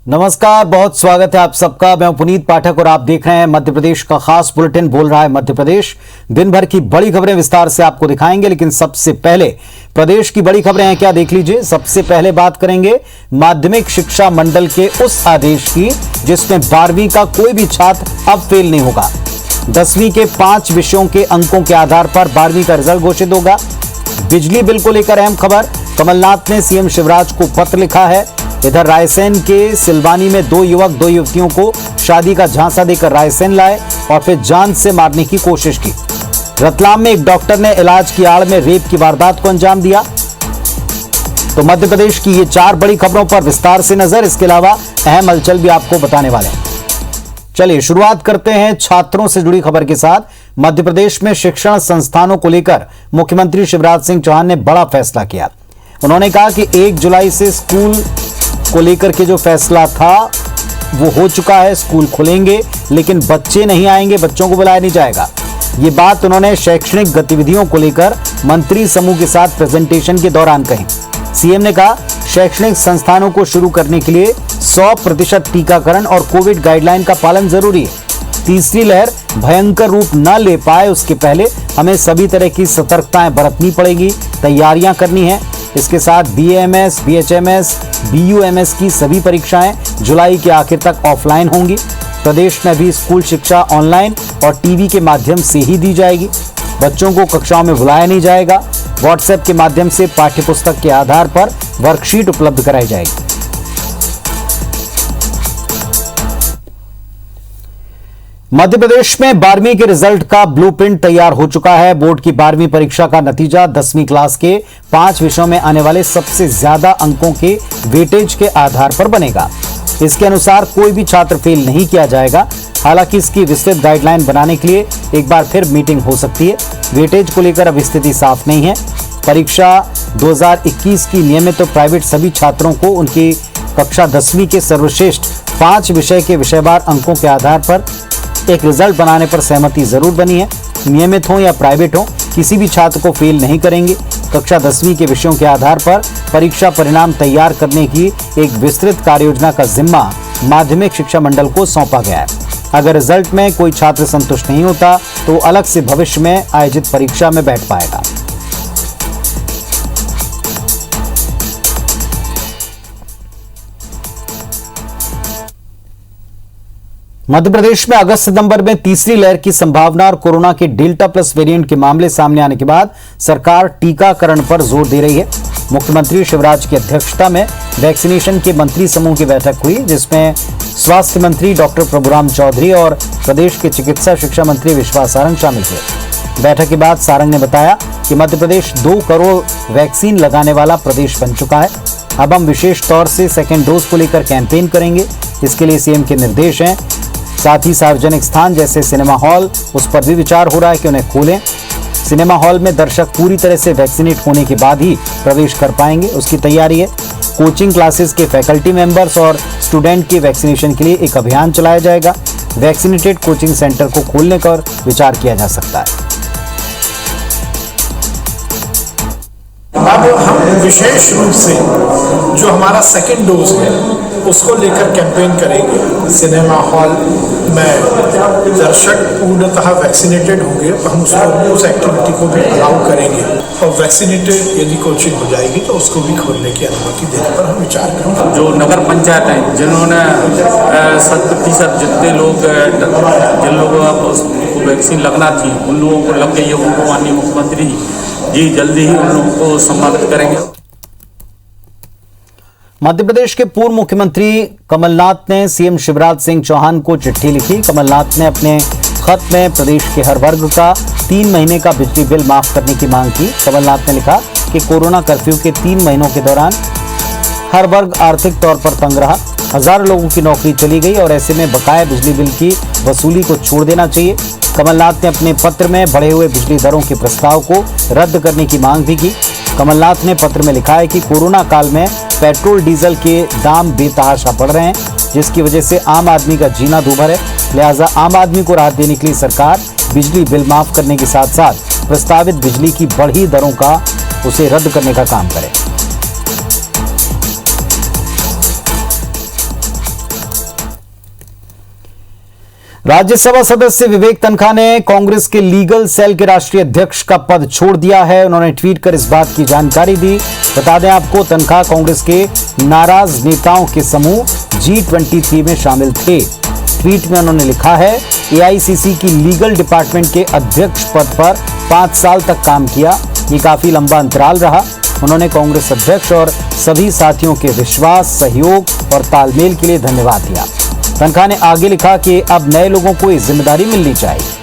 नमस्कार, बहुत स्वागत है आप सबका। मैं पुनीत पाठक और आप देख रहे हैं मध्य प्रदेश का खास बुलेटिन। बोल रहा है मध्य प्रदेश। दिन भर की बड़ी खबरें विस्तार से आपको दिखाएंगे, लेकिन सबसे पहले प्रदेश की बड़ी खबरें हैं क्या, देख लीजिए। सबसे पहले बात करेंगे माध्यमिक शिक्षा मंडल के उस आदेश की जिसमें 12वीं का कोई भी छात्र अब फेल नहीं होगा। 10वीं के 5 विषयों के अंकों के आधार पर 12वीं का रिजल्ट घोषित होगा। बिजली बिल को लेकर अहम खबर, कमलनाथ ने सीएम शिवराज को पत्र लिखा है। इधर रायसेन के सिलवानी में 2 युवक 2 युवतियों को शादी का झांसा देकर रायसेन लाए और फिर जान से मारने की कोशिश की। रतलाम में एक डॉक्टर ने इलाज की आड़ में रेप की वारदात को अंजाम दिया। तो मध्य प्रदेश की ये 4 बड़ी खबरों पर विस्तार से नजर। इसके अलावा अहम हलचल भी आपको बताने वाले हैं। चलिए शुरुआत करते हैं छात्रों से जुड़ी खबर के साथ। मध्य प्रदेश में शिक्षण संस्थानों को लेकर मुख्यमंत्री शिवराज सिंह चौहान ने बड़ा फैसला किया। उन्होंने कहा कि 1 जुलाई से स्कूल को लेकर के जो फैसला था वो हो चुका है। स्कूल खुलेंगे लेकिन बच्चे नहीं आएंगे, बच्चों को बुलाया नहीं जाएगा। ये बात उन्होंने शैक्षणिक गतिविधियों को लेकर मंत्री समूह के साथ प्रेजेंटेशन के दौरान कही। सीएम ने कहा शैक्षणिक संस्थानों को शुरू करने के लिए 100% टीकाकरण और कोविड गाइडलाइन का पालन जरूरी है। तीसरी लहर भयंकर रूप न ले पाए उसके पहले हमें सभी तरह की सतर्कताएं बरतनी पड़ेगी, तैयारियां करनी है। इसके साथ BAMS, BHMS, BUMS की सभी परीक्षाएं जुलाई के आखिर तक ऑफलाइन होंगी। प्रदेश में भी स्कूल शिक्षा ऑनलाइन और टीवी के माध्यम से ही दी जाएगी। बच्चों को कक्षाओं में बुलाया नहीं जाएगा। व्हाट्सएप के माध्यम से पाठ्यपुस्तक के आधार पर वर्कशीट उपलब्ध कराई जाएगी। मध्य प्रदेश में 12वीं के रिजल्ट का ब्लूप्रिंट तैयार हो चुका है। बोर्ड की 12वीं परीक्षा का नतीजा 10वीं क्लास के 5 विषयों में आने वाले सबसे ज्यादा अंकों के वेटेज के आधार पर बनेगा। इसके अनुसार कोई भी छात्र फेल नहीं किया जाएगा। हालांकि इसकी विस्तृत गाइडलाइन बनाने के लिए एक बार फिर मीटिंग हो सकती है। वेटेज को लेकर अब स्थिति साफ नहीं है। परीक्षा 2021 की नियमित और प्राइवेट सभी छात्रों को उनकी कक्षा 10वीं के सर्वश्रेष्ठ 5 विषय के विषयवार अंकों के आधार पर एक रिजल्ट बनाने पर सहमति जरूर बनी है। नियमित हो या प्राइवेट हो, किसी भी छात्र को फेल नहीं करेंगे। कक्षा 10वीं के विषयों के आधार पर परीक्षा परिणाम तैयार करने की एक विस्तृत कार्ययोजना का जिम्मा माध्यमिक शिक्षा मंडल को सौंपा गया है। अगर रिजल्ट में कोई छात्र संतुष्ट नहीं होता तो अलग से भविष्य में आयोजित परीक्षा में बैठ पाएगा। मध्य प्रदेश में अगस्त सितंबर में तीसरी लहर की संभावना और कोरोना के डेल्टा प्लस वेरिएंट के मामले सामने आने के बाद सरकार टीकाकरण पर जोर दे रही है। मुख्यमंत्री शिवराज की अध्यक्षता में वैक्सीनेशन के मंत्री समूह की बैठक हुई, जिसमें स्वास्थ्य मंत्री डॉक्टर प्रभुराम चौधरी और प्रदेश के चिकित्सा शिक्षा मंत्री विश्वास सारंग शामिल हुए। बैठक के बाद सारंग ने बताया कि मध्य प्रदेश 2 करोड़ वैक्सीन लगाने वाला प्रदेश बन चुका है। अब हम विशेष तौर से सेकेंड डोज को लेकर कैंपेन करेंगे। इसके लिए सीएम के निर्देश हैं। साथ ही सार्वजनिक स्थान जैसे सिनेमा हॉल, उस पर भी विचार हो रहा है कि उन्हें खोलें। सिनेमा हॉल में दर्शक पूरी तरह से वैक्सीनेट होने के बाद ही प्रवेश कर पाएंगे, उसकी तैयारी है। कोचिंग क्लासेस के फैकल्टी मेंबर्स और स्टूडेंट के वैक्सीनेशन के लिए एक अभियान चलाया जाएगा। वैक्सीनेटेड कोचिंग सेंटर को खोलने पर विचार किया जा सकता है। अब हम विशेष रूप से जो हमारा सेकेंड डोज है उसको लेकर कैंपेन करेंगे। सिनेमा हॉल में दर्शक पूर्णतः वैक्सीनेटेड होंगे तो हम उसको उस एक्टिविटी को भी अलाउ करेंगे, और वैक्सीनेटेड यदि कोचिंग हो जाएगी तो उसको भी खोलने की अनुमति देने पर हम विचार करेंगे। जो नगर पंचायत हैं जिन्होंने 100% जितने लोग जिन लोगों को वैक्सीन लगना थी उन लोगों को लग गई है, उनको माननीय मुख्यमंत्री जी जल्दी ही उन लोगों को सम्मानित करेंगे। मध्य प्रदेश के पूर्व मुख्यमंत्री कमलनाथ ने सीएम शिवराज सिंह चौहान को चिट्ठी लिखी। कमलनाथ ने अपने खत में प्रदेश के हर वर्ग का 3 महीने का बिजली बिल माफ करने की मांग की। कमलनाथ ने लिखा कि कोरोना कर्फ्यू के 3 महीनों के दौरान हर वर्ग आर्थिक तौर पर तंग रहा। हजारों लोगों की नौकरी चली गई और ऐसे में बकाया बिजली बिल की वसूली को छोड़ देना चाहिए। कमलनाथ ने अपने पत्र में बढ़े हुए बिजली दरों के प्रस्ताव को रद्द करने की मांग भी की। कमलनाथ ने पत्र में लिखा है कि कोरोना काल में पेट्रोल डीजल के दाम बेतहाशा बढ़ रहे हैं, जिसकी वजह से आम आदमी का जीना दूभर है। लिहाजा आम आदमी को राहत देने के लिए सरकार बिजली बिल माफ करने के साथ साथ प्रस्तावित बिजली की बढ़ी दरों का उसे रद्द करने का काम करे। राज्यसभा सदस्य विवेक तनखा ने कांग्रेस के लीगल सेल के राष्ट्रीय अध्यक्ष का पद छोड़ दिया है। उन्होंने ट्वीट कर इस बात की जानकारी दी। बता दें आपको, तनखा कांग्रेस के नाराज नेताओं के समूह G23 में शामिल थे। ट्वीट में उन्होंने लिखा है, AICC की लीगल डिपार्टमेंट के अध्यक्ष पद पर 5 साल तक काम किया। ये काफी लंबा अंतराल रहा। उन्होंने कांग्रेस अध्यक्ष और सभी साथियों के विश्वास, सहयोग और तालमेल के लिए धन्यवाद दिया। तनखा ने आगे लिखा कि अब नए लोगों को ये जिम्मेदारी मिलनी चाहिए।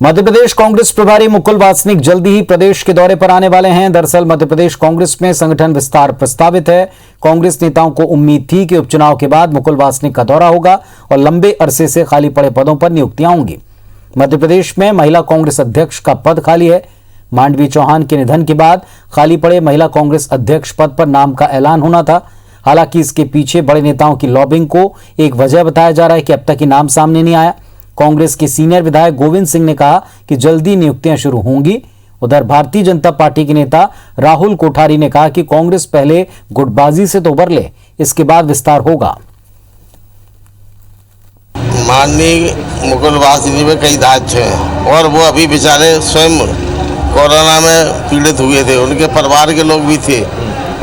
मध्य प्रदेश कांग्रेस प्रभारी मुकुल वासनिक जल्दी ही प्रदेश के दौरे पर आने वाले हैं। दरअसल मध्य प्रदेश कांग्रेस में संगठन विस्तार प्रस्तावित है। कांग्रेस नेताओं को उम्मीद थी कि उपचुनाव के बाद मुकुल वासनिक का दौरा होगा और लंबे अरसे से खाली पड़े पदों पर नियुक्तियां होंगी। मध्य प्रदेश में महिला कांग्रेस अध्यक्ष का पद खाली है। मांडवी चौहान के निधन के बाद खाली पड़े महिला कांग्रेस अध्यक्ष पद पर नाम का ऐलान होना था। हालांकि इसके पीछे बड़े नेताओं की लॉबिंग को एक वजह बताया जा रहा है कि अब तक ये नाम सामने नहीं आया। कांग्रेस के सीनियर विधायक गोविंद सिंह ने कहा कि जल्दी नियुक्तियां शुरू होंगी। उधर भारतीय जनता पार्टी के नेता राहुल कोठारी ने कहा कि कांग्रेस पहले गुटबाजी से तो उबर ले, इसके बाद विस्तार होगा। माननीय मुकुल वासनिक में कई दायित्व हैं और वो अभी बेचारे स्वयं कोरोना में पीड़ित हुए थे। उनके परिवार के लोग भी थे,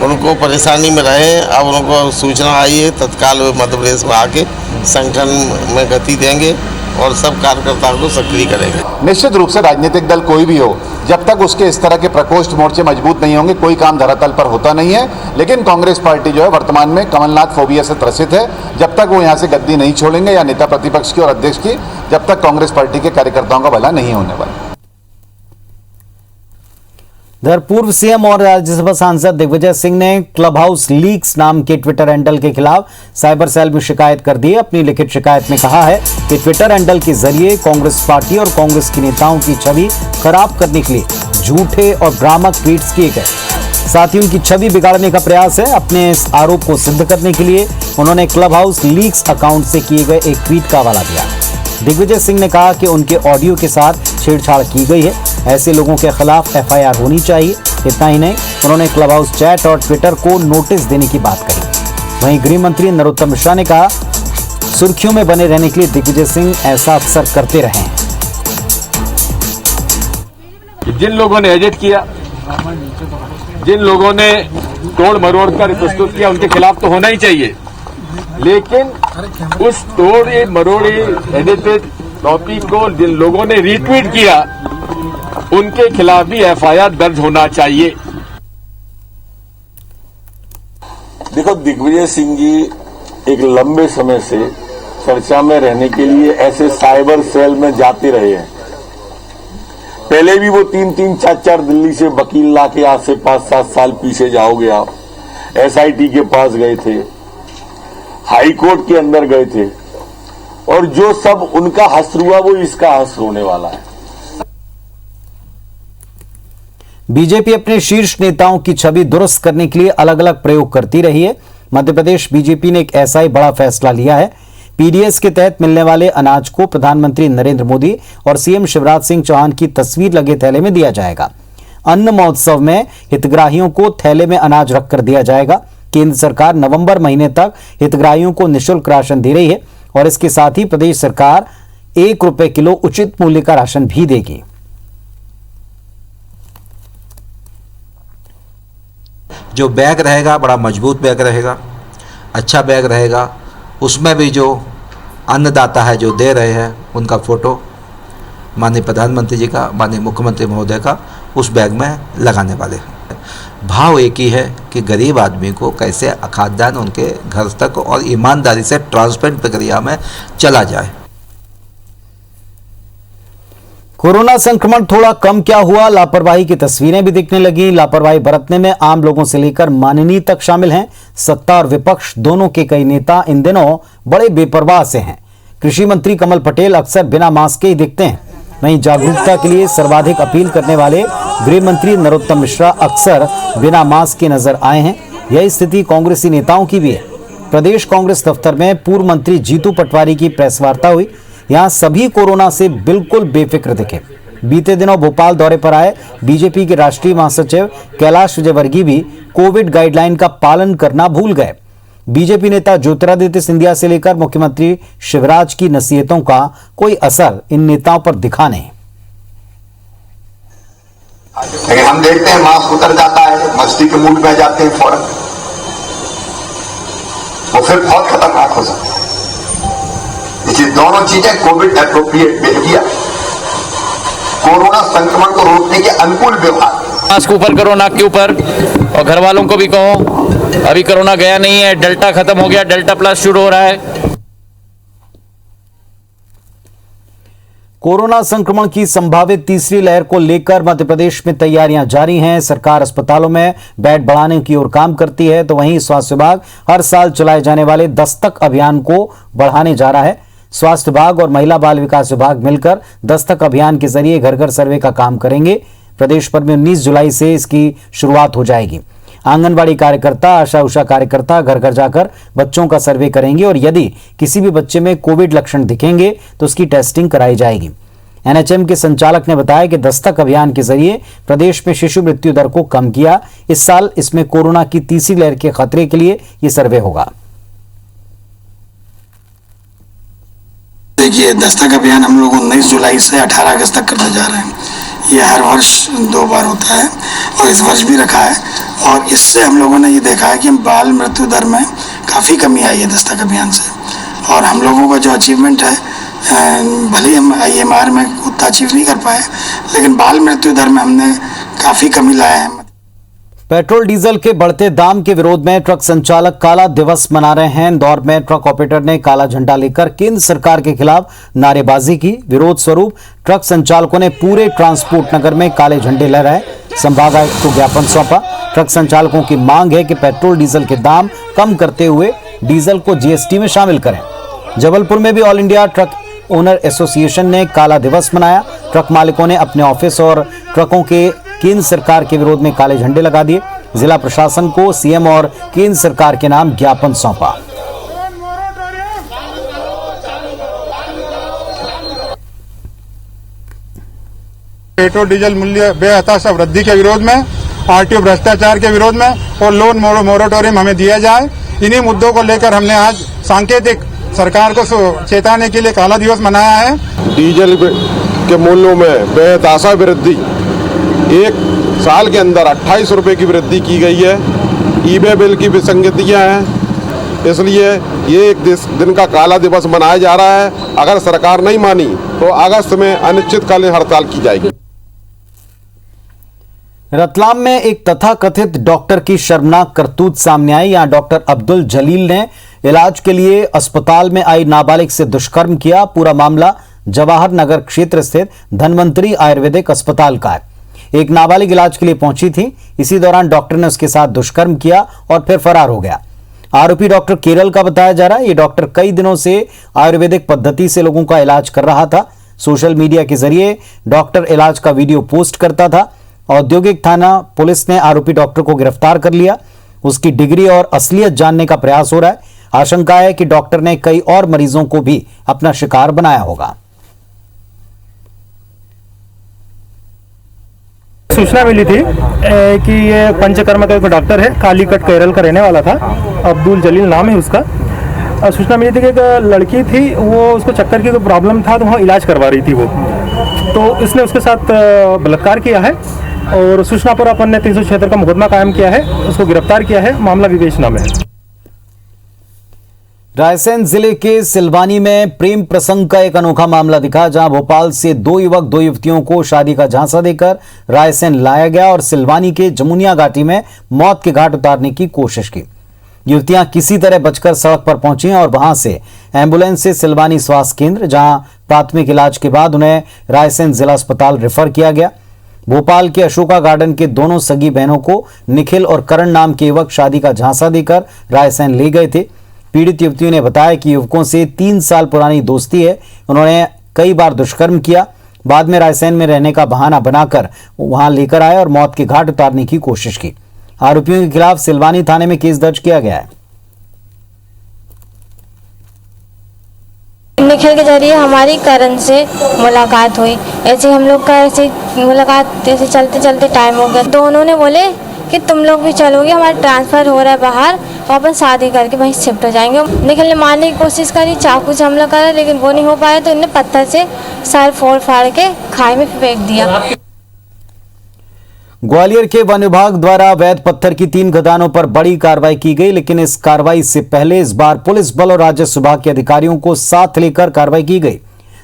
उनको परेशानी में रहे। अब उनको सूचना आई है, तत्काल वे मध्य प्रदेश में आके संगठन में गति देंगे और सब कार्यकर्ताओं को सक्रिय करेंगे। निश्चित रूप से राजनीतिक दल कोई भी हो, जब तक उसके इस तरह के प्रकोष्ठ मोर्चे मजबूत नहीं होंगे, कोई काम धरातल पर होता नहीं है। लेकिन कांग्रेस पार्टी जो है वर्तमान में कमलनाथ फोबिया से त्रसित है। जब तक वो यहाँ से गद्दी नहीं छोड़ेंगे या नेता प्रतिपक्ष की और अध्यक्ष की, जब तक कांग्रेस पार्टी के कार्यकर्ताओं का भला नहीं होने वाला। इधर पूर्व सीएम और राज्यसभा सांसद दिग्विजय सिंह ने क्लब हाउस लीक्स नाम के ट्विटर हैंडल के खिलाफ साइबर सेल में शिकायत कर दी है। अपनी लिखित शिकायत में कहा है कि ट्विटर हैंडल के जरिए कांग्रेस पार्टी और कांग्रेस के नेताओं की छवि खराब करने के लिए झूठे और भ्रामक ट्वीट्स किए गए, साथ ही उनकी छवि बिगाड़ने का प्रयास है। अपने इस आरोप को सिद्ध करने के लिए उन्होंने क्लब हाउस लीक्स अकाउंट से किए गए एक ट्वीट का हवाला दिया। दिग्विजय सिंह ने कहा कि उनके ऑडियो के साथ छेड़छाड़ की गई है, ऐसे लोगों के खिलाफ FIR होनी चाहिए। इतना ही नहीं, उन्होंने क्लब हाउस चैट और ट्विटर को नोटिस देने की बात कही। वहीं गृह मंत्री नरोत्तम मिश्रा ने कहा, सुर्खियों में बने रहने के लिए दिग्विजय सिंह ऐसा अक्सर करते रहे हैं। जिन लोगों ने एडिट किया, जिन लोगों ने तोड़ मरोड़ कर प्रस्तुत किया, उनके खिलाफ तो होना ही चाहिए। लेकिन उस तोड़े मरोड़े एडिटेड कॉपी को जिन लोगों ने रीट्वीट किया, उनके खिलाफ भी FIR दर्ज होना चाहिए। देखो, दिग्विजय सिंह जी एक लंबे समय से चर्चा में रहने के लिए ऐसे साइबर सेल में जाते रहे हैं। पहले भी वो 3-3, 4-4 दिल्ली से वकील लाके, आज से 5-7 साल पीछे जाओगे आप, SIT के पास गए थे, हाई कोर्ट के अंदर गए थे, और जो सब उनका हश्र हुआ वो इसका हश्र होने वाला है। बीजेपी अपने शीर्ष नेताओं की छवि दुरुस्त करने के लिए अलग अलग प्रयोग करती रही है। मध्य प्रदेश बीजेपी ने एक ऐसा ही बड़ा फैसला लिया है। PDS के तहत मिलने वाले अनाज को प्रधानमंत्री नरेंद्र मोदी और CM शिवराज सिंह चौहान की तस्वीर लगे थैले में दिया जाएगा। अन्न महोत्सव में हितग्राहियों को थैले में अनाज रखकर दिया जाएगा। केंद्र सरकार नवंबर महीने तक हितग्राहियों को निःशुल्क राशन दे रही है और इसके साथ ही प्रदेश सरकार ₹1 किलो उचित मूल्य का राशन भी देगी। जो बैग रहेगा बड़ा मजबूत बैग रहेगा, अच्छा बैग रहेगा। उसमें भी जो अन्नदाता है जो दे रहे हैं उनका फोटो माननीय प्रधानमंत्री जी का, माननीय मुख्यमंत्री महोदय का उस बैग में लगाने वाले हैं। भाव एक ही है कि गरीब आदमी को कैसे खाद्यान्न उनके घर तक और ईमानदारी से ट्रांसपेरेंट प्रक्रिया में चला जाए। कोरोना संक्रमण थोड़ा कम क्या हुआ, लापरवाही की तस्वीरें भी दिखने लगी। लापरवाही बरतने में आम लोगों से लेकर माननीय तक शामिल हैं। सत्ता और विपक्ष दोनों के कई नेता इन दिनों बड़े बेपरवाह से हैं। कृषि मंत्री कमल पटेल अक्सर बिना मास्क के ही दिखते हैं। वहीं जागरूकता के लिए सर्वाधिक अपील करने वाले गृह मंत्री नरोत्तम मिश्रा अक्सर बिना मास्क के नजर आए हैं। यह स्थिति कांग्रेसी नेताओं की भी है। प्रदेश कांग्रेस दफ्तर में पूर्व मंत्री जीतू पटवारी की प्रेस वार्ता हुई। यहां सभी कोरोना से बिल्कुल बेफिक्र दिखे। बीते दिनों भोपाल दौरे पर आए बीजेपी के राष्ट्रीय महासचिव कैलाश विजयवर्गीय भी कोविड गाइडलाइन का पालन करना भूल गए। बीजेपी नेता ज्योतिरादित्य सिंधिया से लेकर मुख्यमंत्री शिवराज की नसीहतों का कोई असर इन नेताओं पर दिखा नहीं। लेकिन हम देखते हैं मास्क उतर जाता है, मस्ती के मूड में जाते हैं फौरन, वो फिर बहुत खतरनाक हो सकता है। इसलिए दोनों चीजें कोविड एप्रोप्रिएट बिहेवियर, कोरोना संक्रमण को रोकने के अनुकूल व्यवहार। मास्क ऊपर करो नाक के ऊपर, और घर वालों को भी कहो अभी कोरोना गया नहीं है, डेल्टा खत्म हो गया, डेल्टा प्लस शुरू हो रहा है। कोरोना संक्रमण की संभावित तीसरी लहर को लेकर मध्य प्रदेश में तैयारियां जारी हैं। सरकार अस्पतालों में बेड बढ़ाने की ओर काम करती है, तो वहीं स्वास्थ्य विभाग हर साल चलाए जाने वाले दस्तक अभियान को बढ़ाने जा रहा है। स्वास्थ्य विभाग और महिला बाल विकास विभाग मिलकर दस्तक अभियान के जरिए घर घर सर्वे का काम करेंगे। प्रदेश भर में 19 जुलाई से इसकी शुरुआत हो जाएगी। आंगनबाड़ी कार्यकर्ता, आशा उषा कार्यकर्ता घर घर जाकर बच्चों का सर्वे करेंगे और यदि किसी भी बच्चे में कोविड लक्षण दिखेंगे तो उसकी टेस्टिंग कराई जाएगी। एनएचएम के संचालक ने बताया कि दस्तक अभियान के जरिए प्रदेश में शिशु मृत्यु दर को कम किया। इस साल इसमें कोरोना की तीसरी लहर के खतरे के लिए ये सर्वे होगा। देखिए, दस्तक अभियान हम लोग 19 जुलाई से 18 अगस्त तक करने जा रहे हैं। ये हर वर्ष 2 बार होता है और इस वर्ष भी रखा है, और इससे हम लोगों ने ये देखा है कि बाल मृत्यु दर में काफ़ी कमी आई है दस्तक अभियान से। और हम लोगों का जो अचीवमेंट है, भले ही हम IMR में उतना अचीव नहीं कर पाए, लेकिन बाल मृत्यु दर में हमने काफ़ी कमी लाया है। पेट्रोल डीजल के बढ़ते दाम के विरोध में ट्रक संचालक काला दिवस मना रहे हैं। इंदौर में ट्रक ऑपरेटर ने काला झंडा लेकर केंद्र सरकार के खिलाफ नारेबाजी की। विरोध स्वरूप ट्रक संचालकों ने पूरे ट्रांसपोर्ट नगर में काले झंडे लहराए, संभागायुक्त को ज्ञापन सौंपा। ट्रक संचालकों की मांग है कि पेट्रोल डीजल के दाम कम करते हुए डीजल को GST में शामिल करें। जबलपुर में भी all India truck owner association ने काला दिवस मनाया। ट्रक मालिकों ने अपने ऑफिस और ट्रकों के केंद्र सरकार के विरोध में काले झंडे लगा दिए। जिला प्रशासन को सीएम और केंद्र सरकार के नाम ज्ञापन सौंपा। पेट्रोल डीजल मूल्य बेहताशा वृद्धि के विरोध में, RTO भ्रष्टाचार के विरोध में और लोन मोरेटोरियम हमें दिया जाए, इन्हीं मुद्दों को लेकर हमने आज सांकेतिक सरकार को चेताने के लिए काला दिवस मनाया है। डीजल के मूल्यों में बेहताशा वृद्धि, एक साल के अंदर 28 रुपए की वृद्धि की गई है। ई-वे बिल की विसंगतियां हैं, इसलिए ये एक दिन का काला दिवस मनाया जा रहा है। अगर सरकार नहीं मानी तो अगस्त में अनिश्चितकालीन हड़ताल की जाएगी। रतलाम में एक तथाकथित डॉक्टर की शर्मनाक करतूत सामने आई। यहां डॉक्टर अब्दुल जलील ने इलाज के लिए अस्पताल में आई नाबालिग से दुष्कर्म किया। पूरा मामला जवाहर नगर क्षेत्र स्थित धन्वंतरी आयुर्वेदिक अस्पताल का है। एक नाबालिग इलाज के लिए पहुंची थी। इसी दौरान डॉक्टर ने उसके साथ दुष्कर्म किया और फिर फरार हो गया। आरोपी डॉक्टर केरल का बताया जा रहा है। ये डॉक्टर कई दिनों से आयुर्वेदिक पद्धति से लोगों का इलाज कर रहा था। सोशल मीडिया के जरिए डॉक्टर इलाज का वीडियो पोस्ट करता था। औद्योगिक थाना पुलिस ने आरोपी डॉक्टर को गिरफ्तार कर लिया। उसकी डिग्री और असलियत जानने का प्रयास हो रहा है। आशंका है कि डॉक्टर ने कई और मरीजों को भी अपना शिकार बनाया होगा। सूचना मिली थी कि ये पंचकर्मा का एक डॉक्टर है, कालीकट केरल का रहने वाला था, अब्दुल जलील नाम है उसका। सूचना मिली थी कि एक लड़की थी, वो उसको चक्कर की कोई प्रॉब्लम था तो वहाँ इलाज करवा रही थी वो, तो इसने उसके साथ बलात्कार किया है और सूचना पर अपन ने 376 का मुकदमा कायम किया है, उसको गिरफ्तार किया है। मामला विवेचना में है। रायसेन जिले के सिलवानी में प्रेम प्रसंग का एक अनोखा मामला दिखा, जहां भोपाल से 2 युवक 2 युवतियों को शादी का झांसा देकर रायसेन लाया गया और सिलवानी के जमुनिया घाटी में मौत के घाट उतारने की कोशिश की। युवतियां किसी तरह बचकर सड़क पर पहुंची और वहां से एम्बुलेंस से सिलवानी स्वास्थ्य केंद्र, जहां प्राथमिक इलाज के बाद उन्हें रायसेन जिला अस्पताल रेफर किया गया। भोपाल के अशोका गार्डन के दोनों सगी बहनों को निखिल और करण नाम के युवक शादी का झांसा देकर रायसेन ले गए थे। पीड़ित युवतियों ने बताया कि युवकों से 3 साल पुरानी दोस्ती है। उन्होंने कई बार दुष्कर्म किया। बाद में रायसेन में रहने का बहाना बनाकर वहां लेकर आए और मौत के घाट उतारने की कोशिश की। आरोपियों के खिलाफ सिलवानी थाने में केस दर्ज किया गया है। निखिल के जरिए हमारी करण से मुलाकात हुई। ऐसे हम लोग का ऐसे मुलाकात ऐसे चलते चलते टाइम हो गया, तो उन्होंने बोले कि तुम लोग भी चलोगे, हमारा ट्रांसफ़र हो रहा है बाहर और अपन शादी करके वहीं शिफ्ट हो जाएंगे। निखिल ने मारने की कोशिश करी, चाकू से हमला करा, लेकिन वो नहीं हो पाया, तो इन्हें पत्थर से सर फोड़ फाड़ के खाई में फेंक दिया। ग्वालियर के वन विभाग द्वारा अवैध पत्थर की 3 खदानों पर बड़ी कार्रवाई की गई, लेकिन इस कार्रवाई से पहले इस बार पुलिस बल और राजस्व विभाग के अधिकारियों को साथ लेकर कार्रवाई की गई।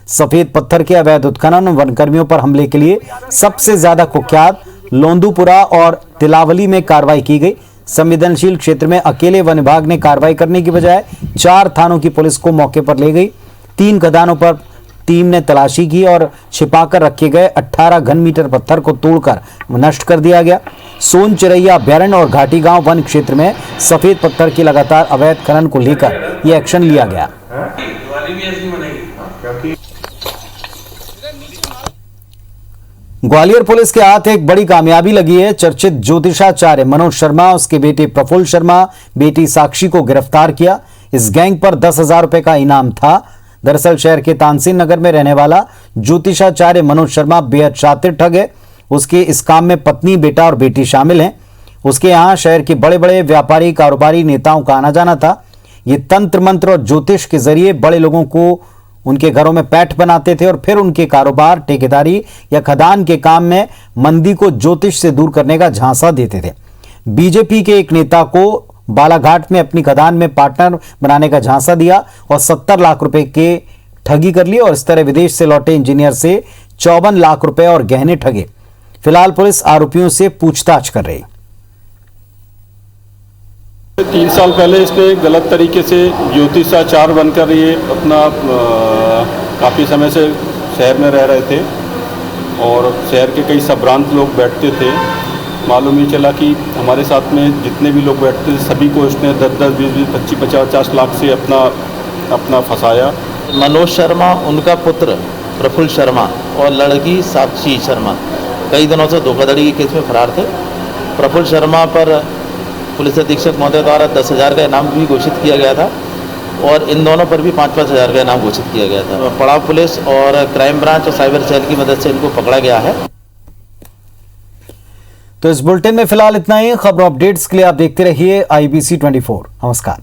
सफेद पत्थर के अवैध उत्खनन वनकर्मियों पर हमले के लिए सबसे ज्यादा कुख्यात लोंदूपुरा और तिलावली में कार्रवाई की गई। संवेदनशील क्षेत्र में अकेले वन विभाग ने कार्रवाई करने की बजाय 4 थानों की पुलिस को मौके पर ले गई। 3 खदानों पर टीम ने तलाशी की और छिपाकर रखे गए 18 घन मीटर पत्थर को तोड़कर नष्ट कर दिया गया। सोन चिरैया अभ्यारण्य और घाटी गांव वन क्षेत्र में सफेद पत्थर की लगातार अवैध खनन को लेकर यह एक्शन लिया गया। ग्वालियर पुलिस के हाथ एक बड़ी कामयाबी लगी है। चर्चित ज्योतिषाचार्य मनोज शर्मा, उसके बेटे प्रफुल्ल शर्मा, बेटी साक्षी को गिरफ्तार किया। इस गैंग पर 10,000 रुपए का इनाम था। दरअसल शहर के तानसेन नगर में रहने वाला ज्योतिषाचार्य मनोज शर्मा बेहद शातिर ठग है। उसके इस काम में पत्नी, बेटा और बेटी शामिल हैं। उसके यहां शहर के बड़े बड़े व्यापारी, कारोबारी नेताओं का आना जाना था। ये तंत्र मंत्र और ज्योतिष के जरिए बड़े लोगों को उनके घरों में पैठ बनाते थे और फिर उनके कारोबार, ठेकेदारी या खदान के काम में मंदी को ज्योतिष से दूर करने का झांसा देते थे। बीजेपी के एक नेता को बालाघाट में अपनी खदान में पार्टनर बनाने का झांसा दिया और 70 लाख रुपए के ठगी कर ली और इस तरह विदेश से लौटे इंजीनियर से 54 लाख रुपए और गहने ठगे। फिलहाल पुलिस आरोपियों से पूछताछ कर रही। 3 साल पहले इसने गलत तरीके से ज्योतिषाचार्य बनकर ये अपना काफ़ी समय से शहर में रह रहे थे और शहर के कई संभ्रांत लोग बैठते थे। मालूम ही चला कि हमारे साथ में जितने भी लोग बैठते थे सभी को इसने 10-10, 20-20, 25, 50 लाख से अपना फंसाया। मनोज शर्मा, उनका पुत्र प्रफुल्ल शर्मा और लड़की साक्षी शर्मा कई दिनों से धोखाधड़ी के केस में फरार थे। प्रफुल्ल शर्मा पर पुलिस अधीक्षक महोदय द्वारा 10,000 का इनाम भी घोषित किया गया था और इन दोनों पर भी 5-5 हज़ार का इनाम घोषित किया गया था। पड़ाव पुलिस और क्राइम ब्रांच और साइबर सेल की मदद से इनको पकड़ा गया है। तो इस बुलेटिन में फिलहाल इतना ही। खबर अपडेट्स के लिए आप देखते रहिए IBC 24। नमस्कार।